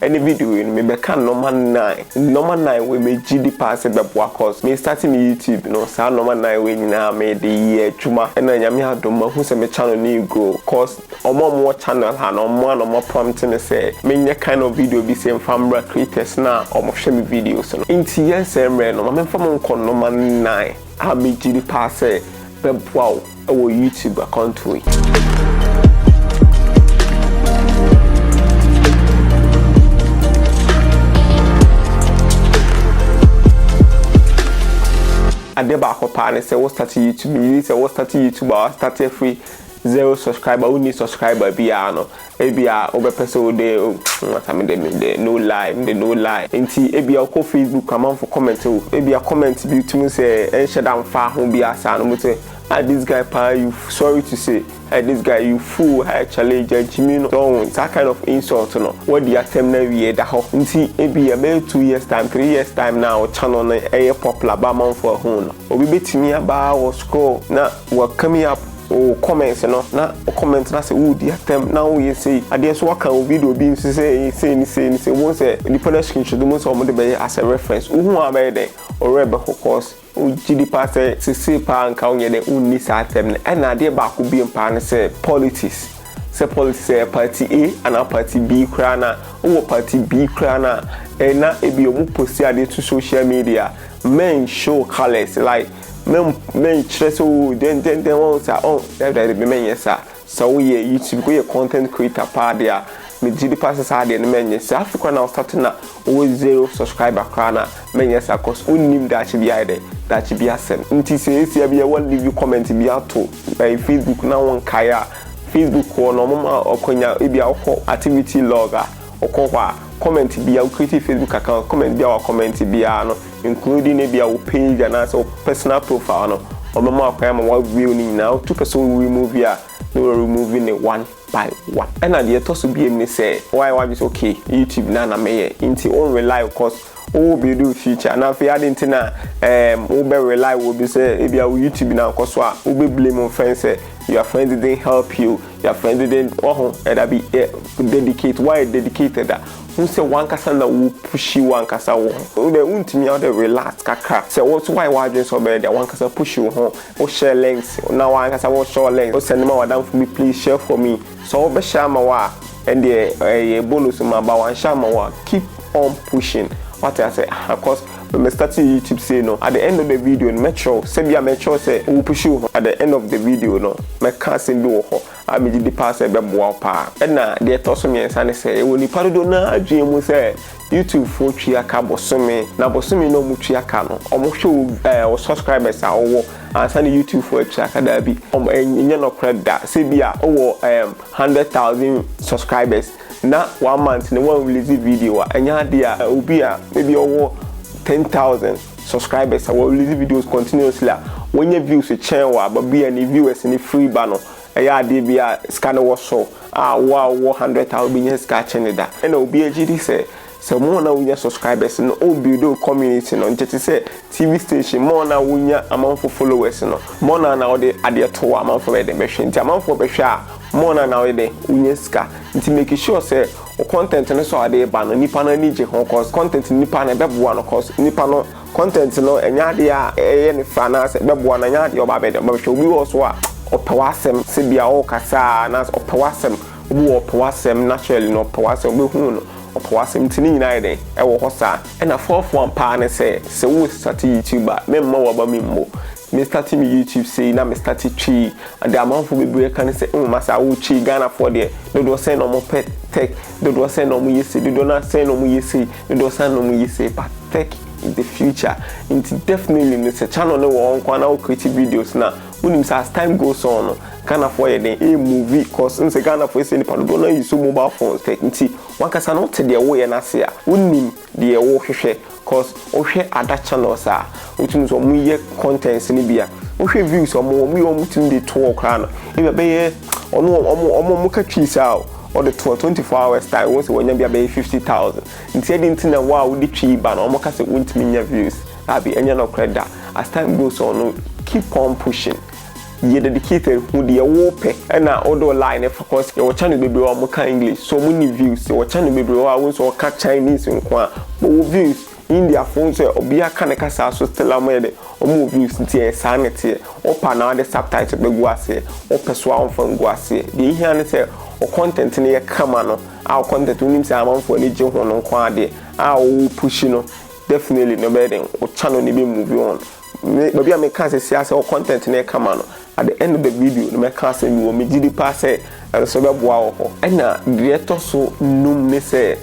any video in me can number 9 we me GD pass be cause me starting YouTube no sa number 9 we nyina me the year chuma and nyame adom hu se me channel ni grow cause omo channel ha no more prompt me say me kind of video be same family creators na omo hwe me videos no inti yes emre no me fam nko number 9 ha me GD pass be wow our YouTube account we ade ba akopa ne say we start YouTube you say we start YouTube or start free 0 subscriber we need subscriber bia no ebia obepese o de matame de no lie enti ebia ko Facebook am for comment o ebia comment bi tumi say enshedam fa ho bia sa no mute this guy pa you sorry to say this guy you fool challenge Jimmy no don't that kind of insult no what the attempt na we da ho nti ebia be 2 years time 3 years time now channel na popular ba man for ho no obi betimi aba wo scroll na wa coming up o comments no na o comment na say wo the attempt now we say ade so waka o video bi say won say the police screenshot mo so mo de be as a reference who am dey or rebe course o GD pass say pa nka onye de unni sa attempt na ade ba ko bi mpa ne say politics party A and party B krana o party B krana na ebi o mu post ade to social media men show colors like men so then won't say oh that be men yes so we YouTube go your content creator part there me GD passes hard and men yes Africa now starting na always 0 subscriber kana men yes cause unim that should be ide that should be asem nti say be one leave you comment be ato by Facebook na won kaya Facebook ko no mama okonya e bia activity logger okwa comment be your creative Facebook account comment be our comment be no including maybe our page and also personal profile no or mama kwama what view ni now 2 person remove here no removing it one by one and at the to be me say why is okay YouTube na me into on rely cause o be do future na fi adding na o be rely will be say e be YouTube na cause wa o be blame on friends say your friend didn't help you your friend didn't that be dedicate why dedicated that who say one kasa na wo push you one kasa wo o de untimi out the relax kaka say what why wadwen so be there one kasa push you ho o share links na one kasa wo share links o send me wadam for me please share for me so be share ma wa and the bonus ma ba one share ma wa keep on pushing what I say of course when I start YouTube say no at the end of the video make sure say we push you at the end of the video no me can send do ho I me the pass e be boa pa and na dey to so me say say we ni parodo na adwen mu say YouTube for tria ka bosome na bosome no mu tria ka no omo show subscribers a wo ansa YouTube for tria ka da bi omo enye no credit say bia wo 100,000 subscribers na 1 month ne one release video anya dia obi a maybe owo 10,000 subscribers I will release videos continuously when your views change wa but be any viewers in free banner eya dey be a scanner was so wow 100,000 be scratching that and obi agd say more na unya subscribers no o build community no nti say TV station more na unya amount for followers no more na ode ade to amount for the machine nti amount for be hwa more na ode unya ska nti make sure say o content no so ade ba no nipa na ni je ho cause content nipa na beboa no cause nipa no content no enya de a eye ne fa na say beboa na nya de o ba be de o hwe obi wo so a opewasem se bia o kasa na opewasem obi opewasem naturally no opewasem obi hu no opewasem tini nyina ide e wo hosa e na fourth one pa ne say se wo start YouTuber memma wo ba memmo me start me YouTube say na me start tree and the amount for be can say masa wo tree Ghana for there do say no mo pet tech do say no mo yesi do not say no mo yesi do say no mo yesi but tech in the future into definitely in the channel no one kwana creative videos na unim say as time goes on Ghana for a movie cause in Ghana for say nipa do na use mobile phones tech nti one kasa no te there way na say unim the wo hwehwe cause o hwe other channels a utum so mu ye contents ni bia o hwe views o mu mutum dey talk kra e be ye ono mu ka twi sa or the 24 hours time once when you be 50,000 nti edin na wow di twi ba na o ka say untimi nya views abi enya no credit as time goes on keep on pushing ye dedicated who the wope and na odo line of course your channel baby or muka English so many views your channel baby or won so ka Chinese nkwa but views India phone say obi aka ne kasa so still amede o mo views ntie sanete opa na the subtitle be go ase o peso amfa go ase the here ne say o content ne kama no our content unim say amfo ne je ho no nkwa ade o push no definitely no better o channel ne be move on maybe I make say or content ne kama no at the end of the video no make say me wo me gidi pa say so be boa ho and na creator so num ne say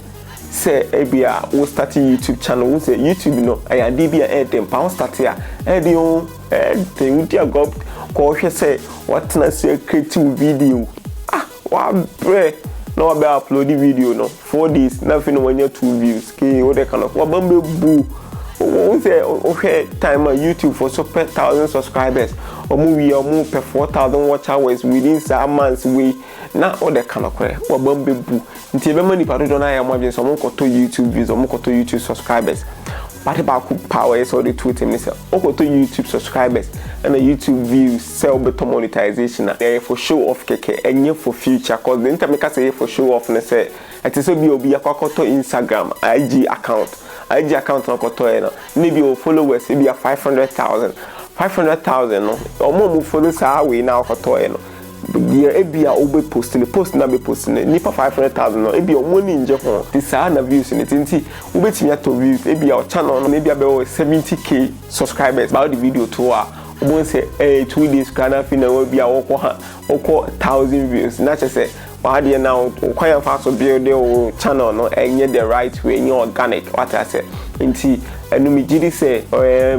ebia we start YouTube channel we say YouTube no I dey be a dem pa start here e dey on they would ya go ko hwe say what na say creative video wa bre no be upload the video no 4 days nothing when you 2 views ke o dey kind of wa bambe bu we say okay time on YouTube for so per 1,000 subscribers or movie or move per 4,000 watch hours within 7 months we na all the kind of kwe wa bambe bu nti be mani paro don aya mo adwen so mo koto YouTube views or mo koto YouTube subscribers but ba ku power is all the two things say o koto YouTube subscribers and a YouTube views sell better monetization na there for show off keke enye for future cause the internet make say for show off na say it is be obi akoto Instagram IG account na koto e no maybe o followers be 500,000 no o mo follow sa we na koto e no dia ebia obe post na be post nipa 500,000 no ebia money nje ho ti sa na views ni tinti obetimi ato views ebia o channel no ebia be 70k subscribers about the video to obo say 2 days kana fi na ebia okọ 1,000 views na che say wa de na kwan fa so build the channel no enye the right way enye organic what I say nti enu mi gidi say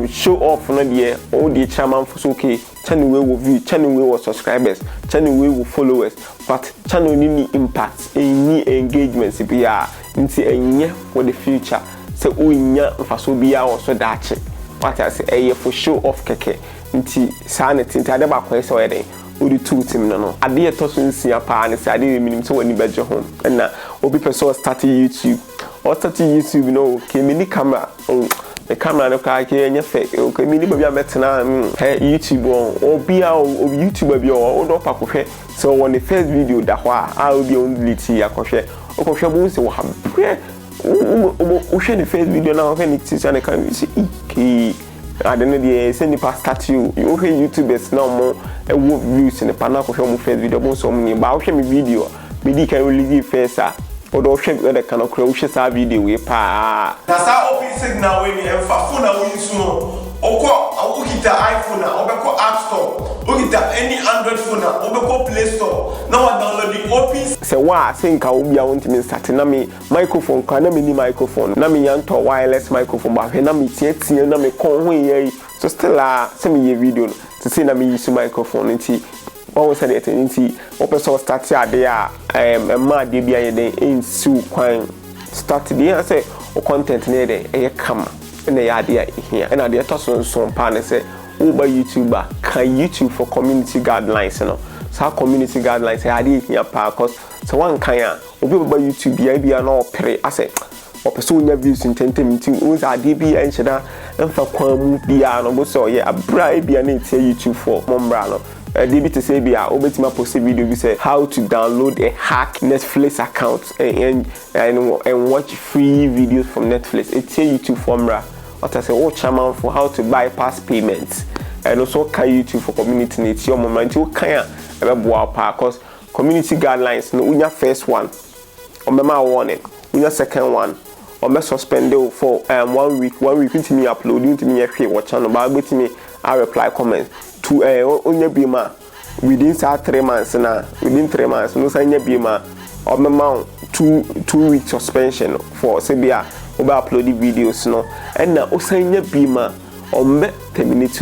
show off no de o de chairman for so okay channel we will view channel we will subscribers channel we will followers but channel ni impact any engagements bia nti enye for the future say o nya mfaso bia o so dache what I say for show off keke nti sanity nti ade ba kwa say we odi two team no ade e to so nsia pa ne say ade minim so wani beje ho na obi person start YouTube or start YouTube no ke mini camera the camera no ka ke enya fake o ke mini ba bia metena YouTube obi a YouTuber bi o do pa kohwe so on the first video da ho a obi on delete ya kohwe o kohwe bo se wo ha o share the first video na o fe ni tisa ne kan see iki adene de send the start you okay YouTubers now more views in the panel ko mo first video mo so mo ni ba o hwe me video me di kan release first o do hwe the kind of crowd hwe sa video we pa na sa open signal we ni emfa phone na we use no o kita iPhone na o be ko App Store o kita any Android phone na o be ko Play Store na wa download the open se wa think ka obi a want me start na me microphone ka na me ni microphone na me yanto wireless microphone ba hwe na me tie na me kon ho ye so still se me ye video no to say na me use microphone nti what was said nti o person start ade a ma de bia ye den ensu kwan start the say o content na dey e kama na ya ade a here na ade to so pa na say wo ba YouTuber can YouTube for community guidelines no so community guidelines e ade here pa cause so one kan a obi ba YouTube bia na opere ase o person nya views intentem nti wo za ade bia encheda emfa kwan mu bia no bo so ye abra bia na tie YouTube for mombra no DB to say bia obetima post video bi say how to download a hack Netflix account and watch free videos from Netflix. It's a YouTube formula. What I say, oh chairman for how to bypass payments and also can YouTube for community needs your moment you can cause community guidelines no unya first one or mema warning unya second one or me suspend for 1 week into me uploading to me watch channel but with me I reply comments to onye bima within 3 months na within 3 months no say nya bima or mema 2 week suspension for sebia oba upload videos no and na osanya bima o me terminate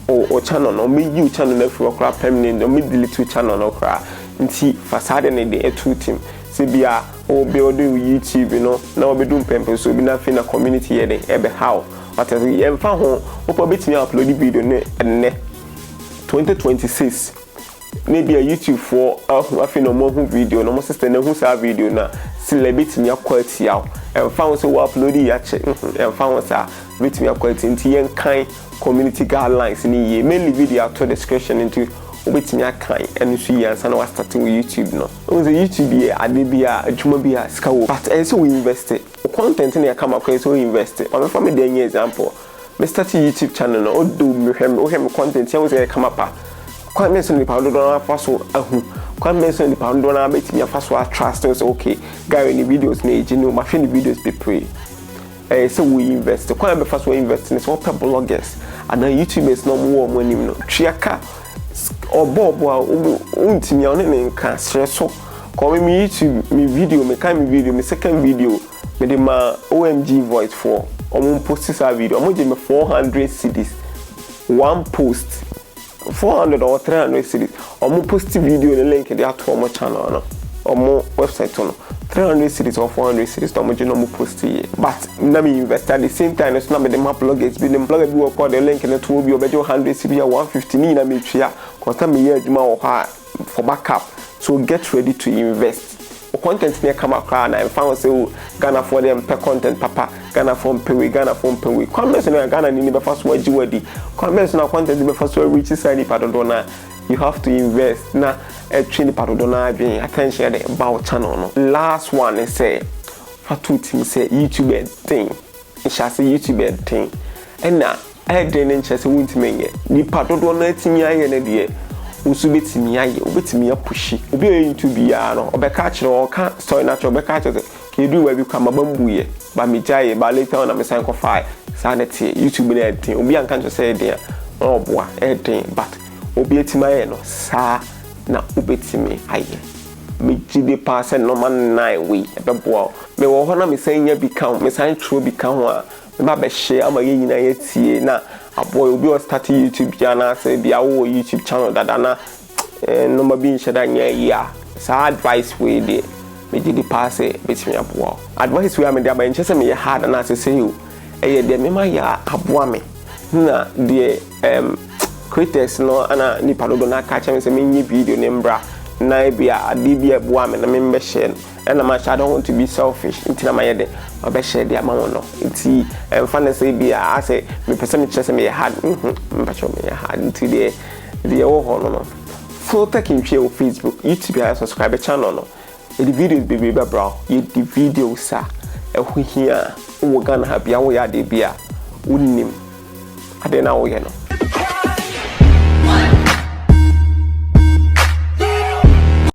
o channel no me you channel na free okra permanent o me delete channel no okra nti fasade ne de etu team sebia o build YouTube no na obedum pempe so bi na fi na community ye de ebe how what is emfa ho o betimi upload video ne 2026 maybe a YouTube for afi no mo hu video no mo sister na hu sa video na celebrity mi quality yaw emfa ho so we upload ya che emfa ho sa betimi quality nti yen kan community guidelines ni ye mainly video to description into obetimi akan eno so yi ansa na wa start with YouTube no on the YouTube ye ade bia adwuma bia sika wo but so we invest content na come across so invest on for me dey example me start YouTube channel no odo me hwem content ya wo say come up kwa me so ni pa do na fa so ahu kwa me so ni pa do na betimi afa so trust so okay guy any videos na eji no ma hwe ni videos be pray so we invest kwa be fa so invest in so bloggers and YouTubers no more money no triaka obobo a untimi a ne nka streso ko me YouTube me video me kan me video me second video me de ma OMG voice for omo post this video omo je me 400 cedis one post 400 or 300 cedis omo post video the link dey ato omo channel no omo website no 300 cedis or 400 cedis to omo je no post here but na me invest at the same time so na me the map bloggers be them blogger be work the link na to be obejo 100 cedis 150 ni na me twia cause me here adwuma wo ha for backup so get ready to invest content near come across and found say Ghana for them per content papa Ghana for pay Ghana for pay comments na Ghana ni be first waji wadi comments na content be first reach side part dona you have to invest na train part dona again attention the about channel no last one is say for two team say YouTube thing it shall say YouTube thing and na I didn't say won't me ni part dona timi aye na de usu betimi aye obetimi apushi obi YouTube ya no obeka kire o ka story na obeka kire ke du wa bi kwa mabambuye ba mejaye ba later na me sign ko file sanity YouTube na edin obi anka ncho say edin no boa edin but obi etimi aye no sa na obetimi aye me jide pass no man 9 we ebeboa me wo ho na me sign nya bi kan me sign true bi kan ho a me ba be share ama ye nyina ye tie na aboy obi o start YouTube channel say bia wo YouTube channel dada na number bi nsheda nya ya sa advice we dey me di pass betimi aboa advice we am dey aba nche say me hard na say you dey me ma ya aboa me na dey creators no ana ni padodo na ka che me say me nyi video ne mbra na bia ade bia aboa me na me mbe share and I don't want to be selfish into my head or share the amount no it's fun say be I say me person chess me had me had into the no so taking share Facebook YouTube subscribe channel no the videos baby bro you the videos sir here we gonna have ya we are the bia unim ade na we no